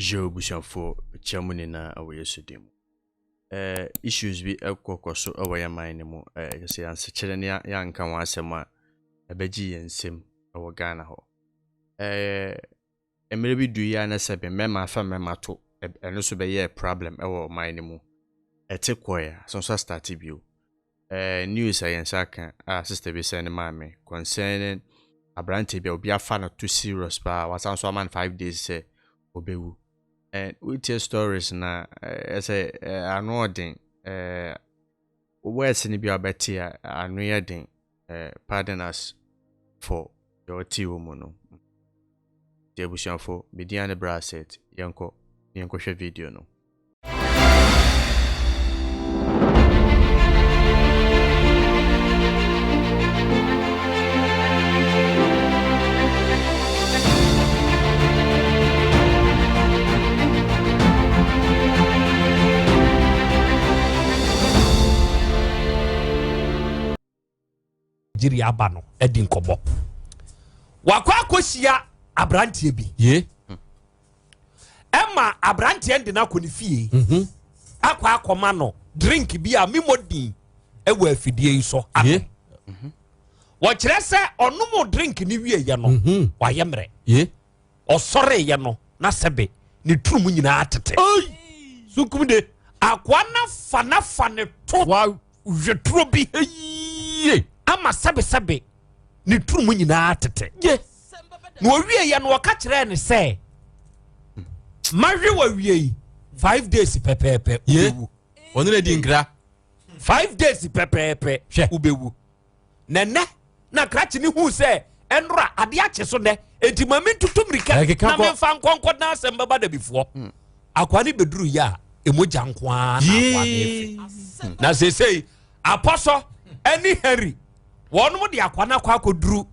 Joe Bushanfo, Chamunina, away sudim. Issues be a cocoso away a minimo, say, and such a young can once a ma, a beji and sim, our Ghana ho. Maybe do ya na sebe, memma family mato, and also be a problem our minimo. A take choir, some sort started you. News I and sister be sending mammy concerning a brandy be a fan of 2 serious bar was also man 5 days say obewu. And we tell stories na as a nodding where's in be a better and reading pardon us for your tea woman. Dear Bushanfo, Bidiana Brasset, Yanko video no. Jiri abano edi nkobo wakwa akosia abrantie bi ye Emma abrantie ndi na koni fie akwa akoma no drink bi a mimodin ewa afidie yi so ye wo kire se onumo drink ni wie ye no wa yemre ye osore ye no na sebe ni turum nyina atete oi sukum de akwa na fa ne to wa jetro bi ye ama sebe ni turum nyina atete ye no wie ye no ka kire ne se marry wa wie 5 days pepepe ye onu le di nkra 5 days pepepe ubewu nene na krachi ni hu se enra ade ache so ne enti mami tutumrika na me fa nkonko na asem baba da bifo akwa ni beduru ya emoja nkwa na akwa na efe na sesei apostle any Henry wonu de akwa na akwa akoduru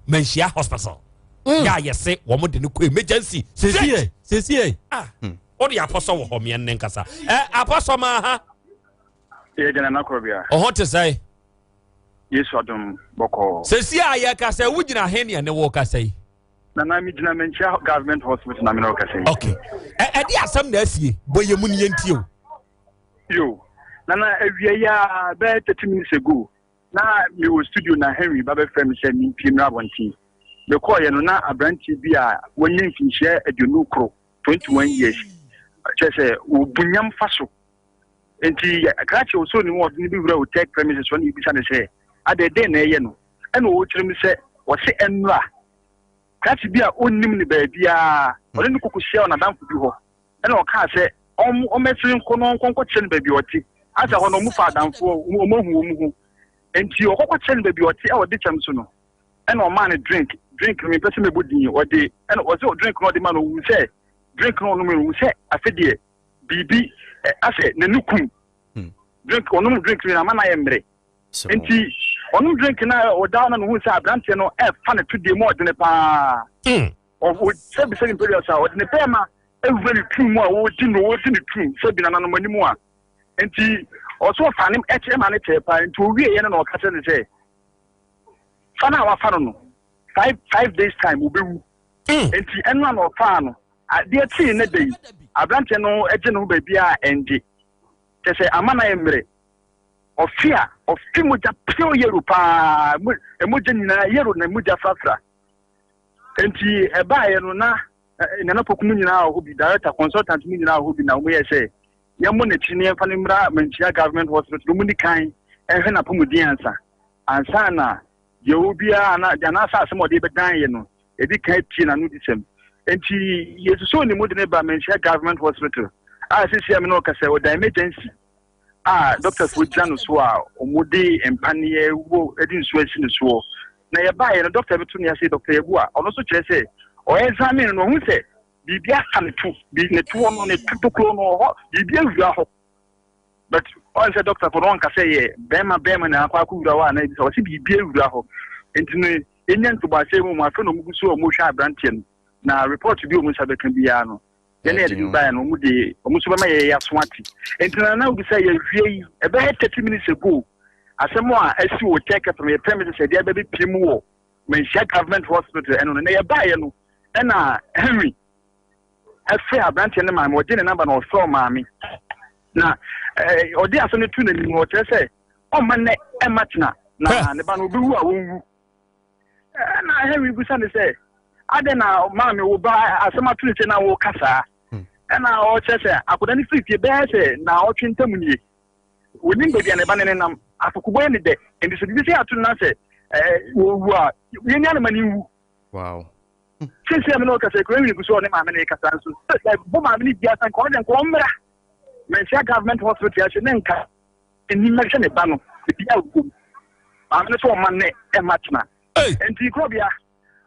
Manhyia hospital ya yese wo mo de ne ko emergency sesi o de apostle wo ho me nnen kasa apostle ma ha ye gana na krobia o ho te sai Yesu adom boko sesi aya kasa wugina henia ne wo kasa yi na mi gina Manhyia government hospital na me no kasa yi okay edi asam na asie boye mu ne ntio yo na awia ya be 30 minutes ago na mi wo studio na Henry baba frame se mi pim na bonti the call ye no na abranti bi a wonye mfinhye aduonu kro 21 years chese obunyam faso enti krache oso ni wo ni bi wura o take premises woni bi sa ne se adede na eye no ena wo kyerem se wo se enra krache bi a onnim ni ba bia woni ni kokohia na danfo bi ho ena o ka se o mesiri nkono nkonko kyerem ba bi oti asa ho no mu fa danfo o mahu o mu hu enti o kokko kyerem ba bi oti e wo de kyem so no ena o man drink me person me bodin o de ena o se o drink no de man o wu se drink no no me wu se afedie bibi ase na nukum drink onum drink na mana yemre enti onum drink na o da na no hu se abrante no e fa na tudie mo de ne pa o se bi se imperial sa o de ne pa ma every tum mo o di no o di ne tum se bi na no mani mu a enti o so fa ne e che ma ne che pa enti o wie ye na o ka se ne se fa na wa fa no 5 days time obewu enti enu na o fa no ade ati ne dey abrante no eje no ba bia endi tese amana emre ofia ofimoja pio yerupa emoja nyina yeru na emoja fafra enti eba ye no na nana pokumu nyina ho bi director consultant mu nyina ho bi na mo ye se yemo na chini emfa ne mra Manhyia government hospital mu ni kan ehwe na pomudin ansa na ye obia na jana sa asem ode be dan ye no edi kan tie na no disem enti yesu so ni mu de ne ba Manhyia government hospital sisi am no kase o da emergency doctors for janu so a omudi empanie wo edi nso asi ne so na ye ba ye no doctor betu ne say doctor Yebu a ono so kire say o examine no hu say bibia kan tu bi ne tu no ne tutoklo no ho bibia wura ho but on say doctor for one kase ye bema na akwa wura wa na bi so bibia wura ho enti no enyan to ba say mu ma fe no mu so o mo hwa brantie no na report bi o mu sabe kan bia no yene de ba no mu de o mu so ba ma ye yaswati enti na obi say ye hwie e be 30 minutes ago asemo a asi wo check from your premises e dey be pim wo Manhyia government hospital eno na ye ba ye no na Henry ɛfɛ aberante no maame ɔgye ne namba na ɔfrɛ maame na ɔde aso no tu n'anim ɔkyerɛ sɛ ɔma nnɛ ɛma tena na ne ba no ɔbɛwu a wɔnwu na Henry busa ne sɛ ade na maame wo ba asɛm ato ne sɛ na wo kasa ɛna ɔkyerɛ sɛ akoda ne firi fie bɛyɛ sɛ na ɔtwe ntam nie wonim baabi a ne ba ne nam afokobɔyɛ ne dɛ nti sɛ bibi sɛ ato no na sɛ wɔwu a yɛnya ne ma ne wu wow since I'm not saying we could show them how many cases. But I'm really just calling them. Mention government hospital. Then in mention a banner. I'm not so money and much now. And Ticobia,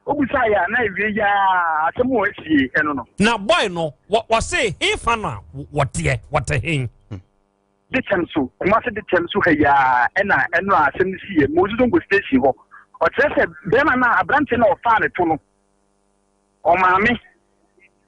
Obusaya, Navia, some more. I don't know. Now, boy, no, what was say, if Anna, what a hing. The Temsu, Master the Temsu, and I send to see a Mosum with station. Or just a Bemana, a branch of Father Tono. Maame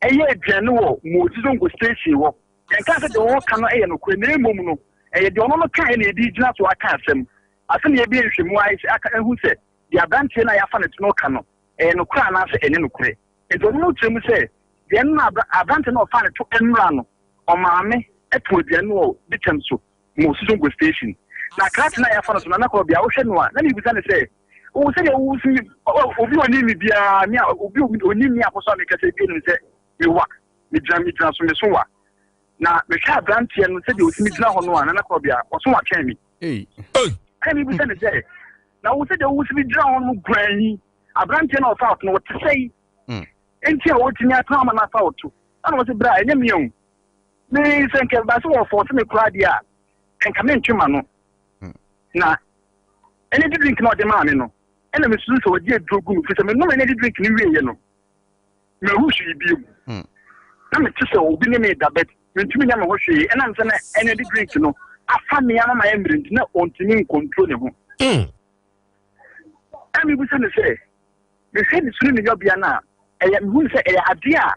ɛyɛ aduane wɔ Moses Ngo station wɔ ɛnka sɛ de wɔn ka no ɛyɛ no kɔ na emom no ɛyɛ de ɔno no kan na edi gyina so aka asɛm asɛm yɛ bi nhwɛmu ayɛ aka ehu sɛ de abranteɛ na yafa ne to no ka no ɛyɛ no kora na sɛ ɛne no korɛ nti ɔno no kyerɛ mu sɛ deɛ no abranteɛ na ɔfa ne to ɛnura no ɔmaame ɛto aduane wɔ bitam so Moses Ngo station na krat na yafa no so na kɔ bia wohwɛ no a na ne bisa ne sɛ o se de o si obi oni mi bia mi obi oni mi akoso mi kase bi no se mi wa mi dran so mi so wa na me hwa brantie no se de o si mi dran ho no ana na ko bia o so wa twen mi ai mi bi se ne se na o se de o si mi dran ho no granyi abrantie na o fa no o te sei enti a o tini atan ama na fa o to ana o se bra enye mi o me se nke ba so o fo se me kra dia enka me ntwema no na energy drink na o de ma me no ena me suru so wodi adrogu mu fisa me no energy drink ni wiye no me rushi bi na me tse obi ne me da bet me ntumi nya me ho hwe ena nse na energy drink no afa me ama ma emre na ontimi control ne ho ami bu se ne se me se ni suru ni yobia na eya me hu se eya ade a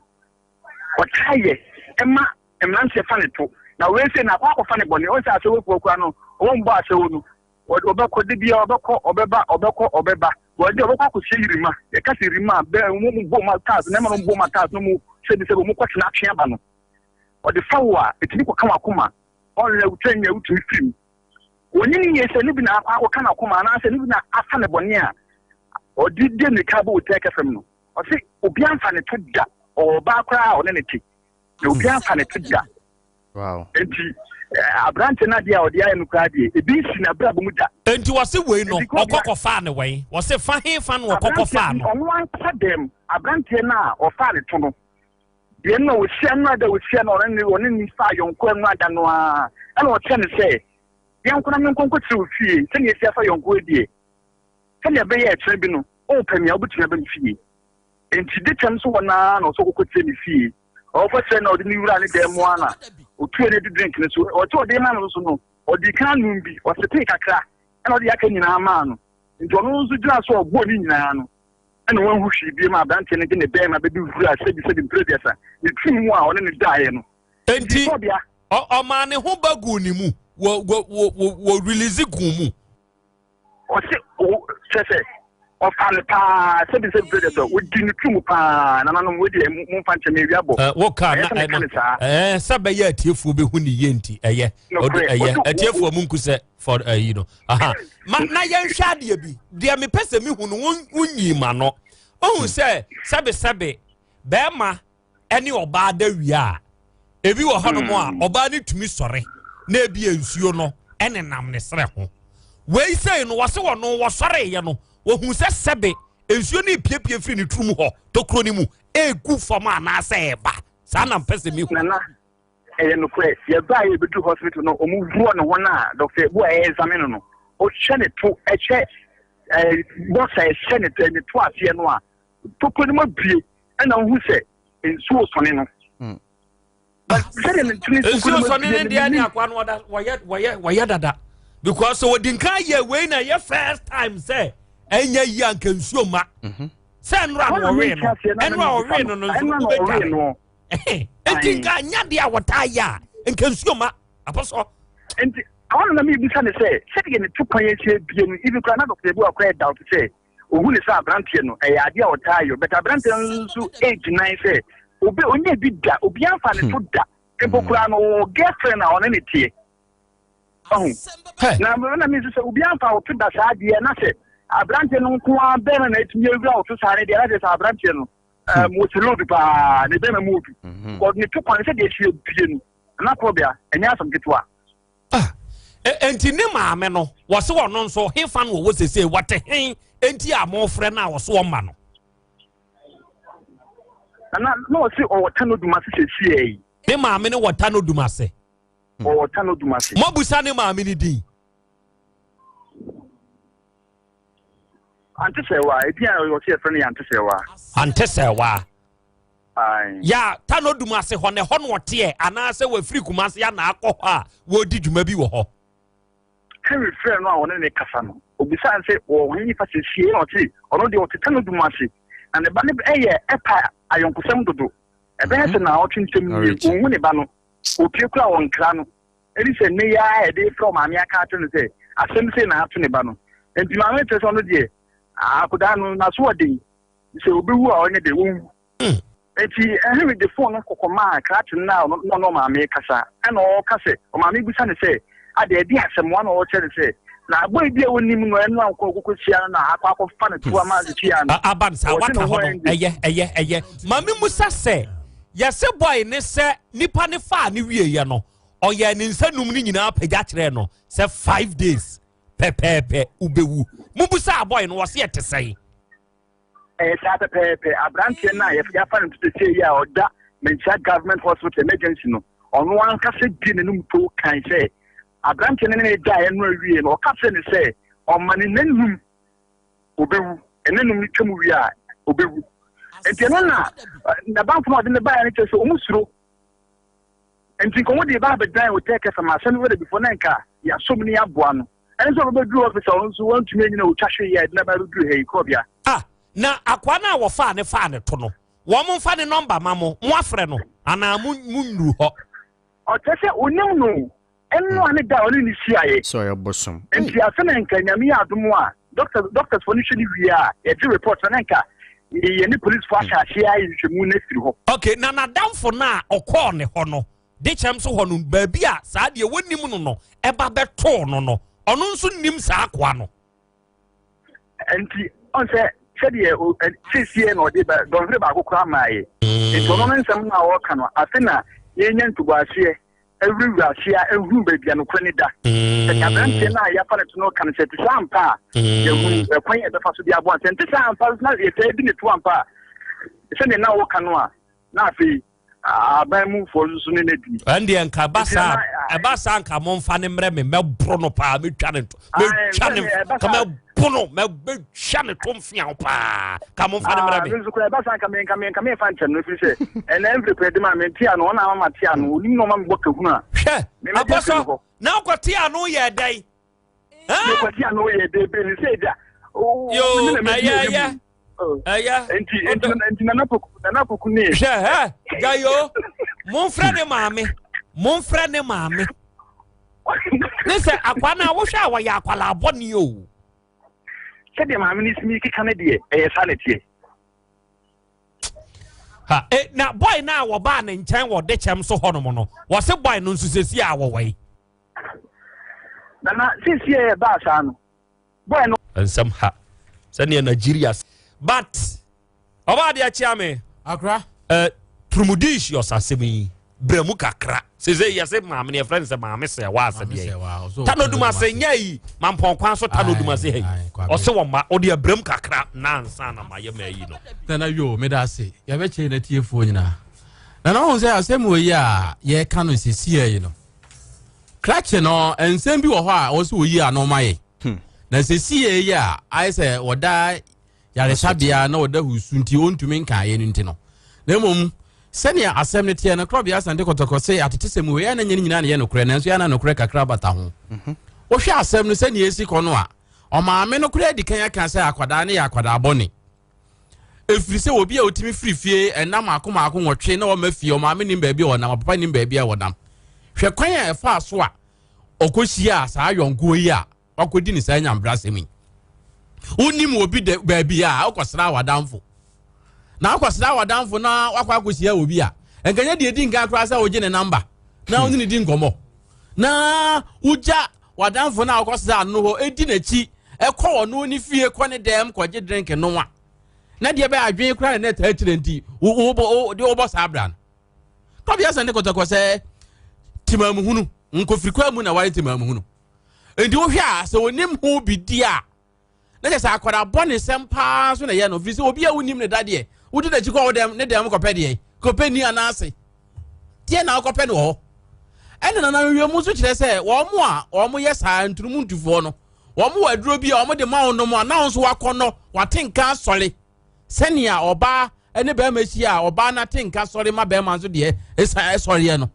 o taye ema emranse fa ne to na we se na kwa fa ne bone o se aso we kwa no o mbo aso no obekọ dibia obeba wodi obekọ akosi yirima e ka sirima be mu bo ma tas na ma no bo ma tas no mu se bi se mu kwati na atwe aba no odi fawo a etini ko kama koma onre utanya utu film oni ni yese ni bi na akọ na koma na se ni bi na asa ne bone a odi de ne ka bo uteka fam no o se obi anfa ne to da o ba kra o ne ne ti obi anfa ne to da wow enti abrante na dia odi ayi nukra die ebi si na bra bomu da enti wose wei no okokọ fa ne wei wose fa he fa no okokọ fa no onu an padem abrante na o fa le to no de na o sia na da o sia na oni ni fa yonko enu ada no a na o tse ne se yonko na menkonko tse o fie se ne sia fa yonko die se ne be ye tse bi no o pamia obutua ba fie enti de tem so wona na o so kokko tse ne fie o fa tse na odi ni wura ne dem ana otu ene drink ne so otu odi ma no so no odi kan nu bi o se take kakra na odi aka nyina ma no nti ono nso gyina so ogbo ni nyina no na won hu hwi bi ma abante ne de be ma be wura se bi previous a ne tim mu a one ne dae no enti o ma ne ho bagu ni mu wo release gu mu o se o se of alpa se bi previous o di ne tim pa na no wo di mu fa nche me wiabo wo ka na sabe ya tiefu be hu ni yenti atiefo mu nku se for you know aha na yen hwa de bi de me pese mi hu no unyi ma no ohun se sabe be ma eni oba da wi a ebi wo hono mo a oba ni tumi sore na ebi ensuo no ene nam ne sere ho wei sei no wose wo no wo sore ye no wo hu se sebe ensuo ni piepie firi ni turum ho tokro ni mu egu foma na se eba sa na pese mi hu na no kwe ye ba ye bedu hospital no omu vuo no wona doctor bu e examine no o chene to e che boss e chene to ni to afie no a tokro ni ma bie na hu se ensuo sone no but say ni tuni ensuo sone ni dia ni akwa no waya dada because so wodinka ye we na ye first time say enya yi anka nsuo ma se nra no we no enra o we no nsuo be tare etinga nya dia wotaya nka nsuo ma aposo enti awon na mi bisa ne se se de ne tupan ye se bie no ibi kra na doctor bu akwa doubt se ohu ne sa brantie no e ya dia wotaya but brantie nsu age 9 se obi onye bi da obi amfa ne to da ebokura no girlfriend na one ne tie na me say obi amfa to da sa de na say abrante no nko a be na etimi ewura to sa ne de na say abrante no mo ti lo bi pa ne be na mo bi ko ne to kwan say de hie bie no na ko bia enya asam ketwa enti ne maame no wo se wo no nso he fan wo sese wate hen enti a mo frɛ na wo so wo ma no na no si o tano dumase sese yi ne maame ne wo tano dumase o tano dumase mo busa ne maame ni din antesewa edi a yo se frɛ ne antesewa ai ya tano dumase ho ne ho no te ana se wa firi kumase ya na akɔ a wo di dwuma bi wo ho Henry frɛ no a one ne kasa no obisa nse o hini fa sese no ti ono de o tano dumase na ne ba ne eye epa ayonkusam dodo ebe hese na o twintем ni onwu ne ba no o pie kura won kra no eri se ne ya e de from ami aka to ne se asem se na ato ne ba no enti ma me tese no de akoda no na so odin se obewu a onye de won enti ehwe de phone no kokoma kra to na no ma me kasa na o kase o ma me busa ne se ade edi asem wa na o chere se na agbo ebi onim no enu ankọ kokosia na akọ fa na tuwa ma tia no abansa wata ho no eye mami musa se yese boy ne se nipa ne fa ne wie ye no oye ne nsanum ni nyina pagya kire no se 5 days pepepe ubewu mubusa boy no wose yete sei sa pepepe abrantie na ye fa na tutete ya oda mencha government hospital emergency no ono an kase di ne num to kan se abrante ne da eno awie no ka se ne se o mane nanum obewu enanum twemu wi a obewu enti na banfo no de ne ba ya ne tese o musuro enti ko mo de ba be dan o take from asan we before na nka ya somni aboa no enso be duru officer on so want to me na o twahwe ya na ba duru he ko bia na akwa na wo fa ne to no wo mo fa ne number ma mo afre no ana mu nuru ho o tese onim no eno ane da oni ni siaye so ya bosom enti afena nka nyame ya adomo a doctors for nishini wi a e di report na nka ye ni police for ahia ya nhwemu na firi ho okay na damfo na okọ ne ho no de chem so ho no ba bi a saa de wonim no eba beto no ono nso nim saa akwa no enti on se de CCA no de ba don ba akokra maaye enti ono nsem na wo ka no afena ye nya ntubase every Russia ehun ba bia no kwani da ya brante na ya fa no kan se tsampa ya hu kwan ya befa so dia bo an se tsampa na ye te bi ne to ampa se ne na wo ka no a na afi aban mu fo so ne na di ande enka basa anka mo mfa ne mre me mebro no pa me twa ne ka me bono me twa ne to mfia pa ka mo mfa ne mre me so ko basa anka me fa nchem no fi se en every predima me tia no na mama tia no ni no mama boka hu a aposo na ko tia no ye dai ha ko tia no ye dai be ni se da yo aya enti na poku ni gayo mon frère ne maame ne se akwa na wo hwa wa ya akwala aboni o se de maame ni simi kika ne de e sanity ha na boy na wo ba ne nkyɛn wo de kyɛm so honom no wo se boy no nsusesi a wo wai na sisi e ba sa no boy no ensam ha sɛ Nigeria but oba de achia me akra trumudish yosasemi bremu kakra seze yase maame ne friend se maame se wa asede tanoduma se nyai mampon kwan so tanoduma se hey o se wo ma o de brem kakra na ansa na maye mayi no tana yo me da se ya be che na tiefo nyina na ho se asemu yi a ye ka no sisia yi no krache no ensem bi wo ho a o se oyi ano maye na sisia yi a ai se woda yare sabia na woda husunti ontumi nka ye nti no na mom senia asem ne tie na krobia asante kotoko se atetesemu we na nyina na ye no kure na nso ya na no kure kakra bata ho wo hwe asem no senia esi kono a o maame no kure di kan aka se akwada ne ya akwada aboni efiri se obi a otimi firifie enam akoma nwotwe na o mafie o maame nim baabi o nam papa nim baabi a wodam hwe kwan a efa so a okohia saa yonko yi a akodi ni saa nyambra semi unim obi de baabi a okosra wadamfo na akwasra wadanfo na wakwa akosia obi a enkanya de di nka akra sa oje ne number na oni ne di nkomo na uja wadanfo na akwasra no ho edi na chi ekọ ono ni fie kọ ne dem kọ je drink no wa na de be adwen kra na ta tire nti wo sa abran ko bia sande kotoko se timamu hunu nkofiri kwa mu na wari timamu hunu endi wo hwa se onim ho bidi a na je sa akwara bone sempa so na ye no fi se obi a wonim ne dade wodi na chiko wo dem ne dem ko pede ko pani anase tie na ko pede wo ene na wi mu so kire se wo mo ye sa nturumu ntufo no wo mo waduro bi a wo de ma wo no mo na so wakono watenka sole senia oba ene be ma si a oba na tenka sole ma be ma so de esa sole ye no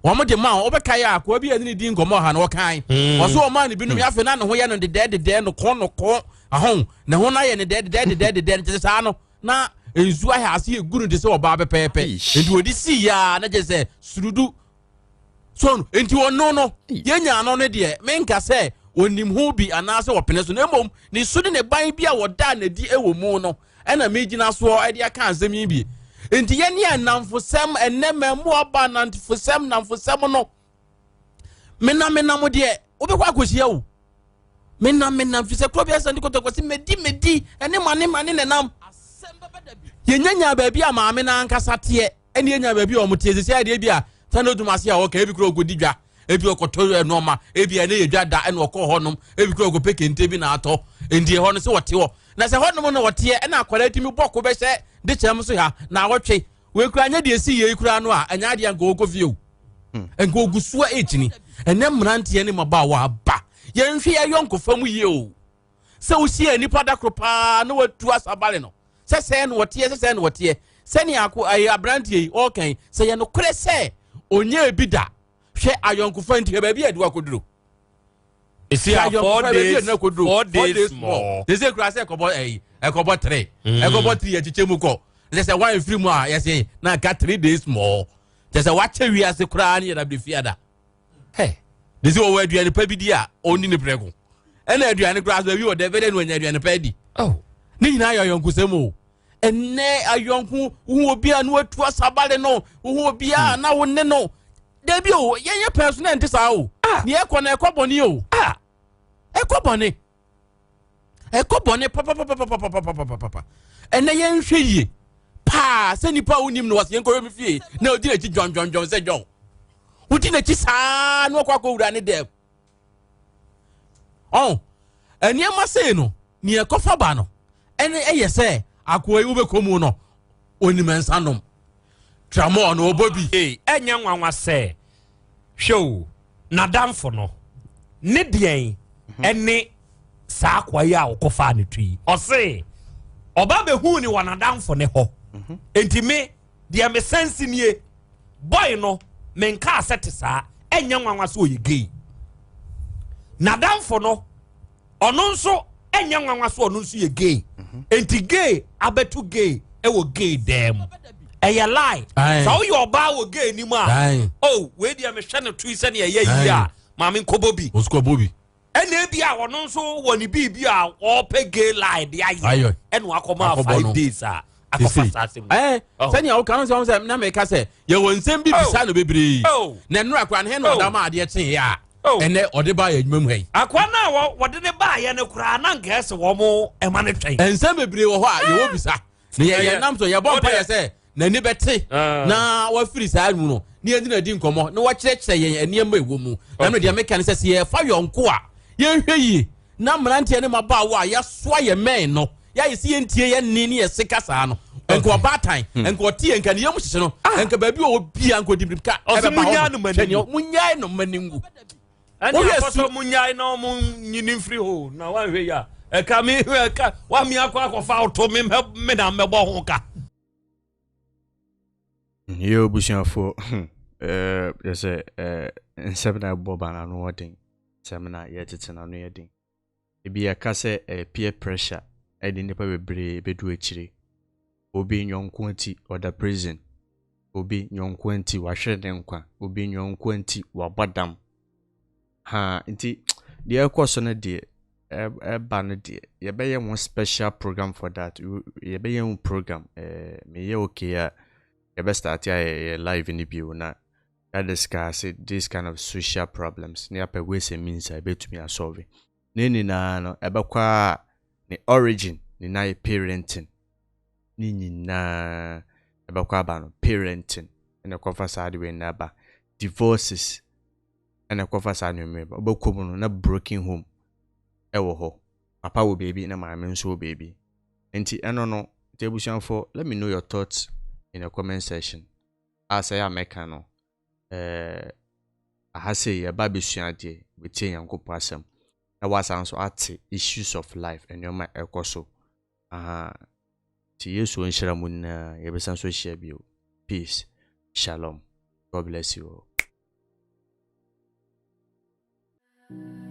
wo mo de ma wo be kai a ko bi ani di ngomo ha na wo kan wo so o ma ne binum ya fe na ne ho ye no de no ko ahon ne ho na ye ne de te sa no na enzu ahia ase eguru de se oba be pepe enti odi si ya na je se surudu so enti wono no ye nya no ne de menka se onim ho bi anase wopene so na mom ni su ne ban bi a woda na di ewo mu no ena megina so e de aka ansem yi bi enti ye ne anamfosem enema mu oba namfosem no mena mo de obekwa akosia wo mena fise kro bia sandi kotokosi medi ene mane ne nam yenya baabi a maame na ankasa te ene yenya baabi a omote sisi ade bia tano dumase a oka ebi kro ogodi dwa ebi okoto enoma ebi ene yedwa da ene okọ honom ebi kro ogopeke nte bi na ato ndie ho no se wote ho na se honom no wote ene akwara timi boko be hye de kyem so ha na wotwe we kura anya de esi ye kura no a anya de anka okofie enka ogusua etini ene mrante ene maba wa ba yenhwe ye yonko mu ye o se usie nipa da kropa na watu asabale no se no wote se ni abrantie okay se ye no kure se onye ebida hwe ayonkofa nti ba bia de wakoduro esi 4 days more they say kura se ekobo 3 ekobo 3 ye chichemu ko they say one free mu a ye say na ka 3 days more they say wa chewi ase kura ni na be fiada hey they say o aduane pa bidi a oni ne prego ena aduane kura so bi o de vede no anya aduane pa di ni nyina ayonko semo enne ayonko wo obi a no atu asabale no wo obi a na wo ne no debi o yenye personal enti sa o ni ekona ekoboni o ekoboni papa enne yenhwe yie pa se nipa unim no wase yenko mi fie na odi na chi jon se jon odi na chi saa no kwa wura ne dem eni ma se no ni ekofa ba no ene eye se akoyi ube komu no onimensa nom tramo no obobi enya nwanwa se show nadamfo no ne dien ene saa kwayi a okofa ne tui o se oba be hu ni wanadamfo ne ho enti me dia me sense nie boy no menka asete saa enya nwanwa so oyigei nadamfo no ono nso enya nwanwa so ono nso ye gay enti gay abetu gay ewo gay dem eye lie so you oba wo gay ni ma we dia me hwe ne tui se ne ye yi a ma me nkobobi oskobobi ene bi a ono nso woni bi a o pe gay lie de aye eno akoma 5 days a akofasa sem sani awo kan se na me ka se ye wonsem bi bisa no bebre na nura kwa ne no da ma ade ten ya ene ode ba ya adwuma mu hai akwa na wode ne ba ya ne kura na nka se wo mo ema ne twen ensem bebre wo ho a ye wo bisa ne ye nam so ye bompa ye se na ni bete na wa firi sa mu no ne ye na di nkomo na wa kyerɛkyerɛ ye eniema ewo mu na no de meka ne se ye fa yonko a ye hwɛ yi na mrantie ne maba wo a ya soa ye men no ya yesi ye ntie ye ni ye sika saa no enko obatan enko tie enka ne ye mu hyehye no enka ba bi o bia enko dibrim ka ebe munya no mani munya no maningu ani akoso munya no mu nyini free ho na wa hwe ya eka mi eka wa mi akwa auto me na mebo ho ka yo busiafo yese nsebna boba na no odin semna ye tete na no yedin ebi ya ka se peer pressure edi nipa bebre bedu akire obi nyonko anti oda prison obi nyonko anti wa hwede nkwa obi nyonko anti wa bodam ha nti de ekoso na de ɛba no deɛ yɛbɛyɛ one special program for that yɛbɛyɛ one program meyɛ okay a yɛbɛstart a live no bio na discuss this kind of social problems na yɛapɛ ways and means a yɛbɛtumi asolve ne nyinaa no ɛbɛkɔ a ne origin ne na yɛ parenting ne nyinaa ɛbɛkɔ aba no parenting ɛna ɛkɔfa saa de wei na aba divorces ɛna ɛkɔfa saa de wei ba ɔbɛkɔ mu no na broken home ɛwɔ hɔ papa wɔ baby na maame nso wɔ baby nti ɛno no tebusuafo let me know your thoughts in the comment section as I am making no aha say yɛba bɛsua deɛ bɛtie Nyankopɔn asɛm na wasan so ate issues of life ɛnneɛma ɛkɔ so ti Yesu nhyira mu na yɛbɛsan so hyia bio. Peace, shalom, God bless you all.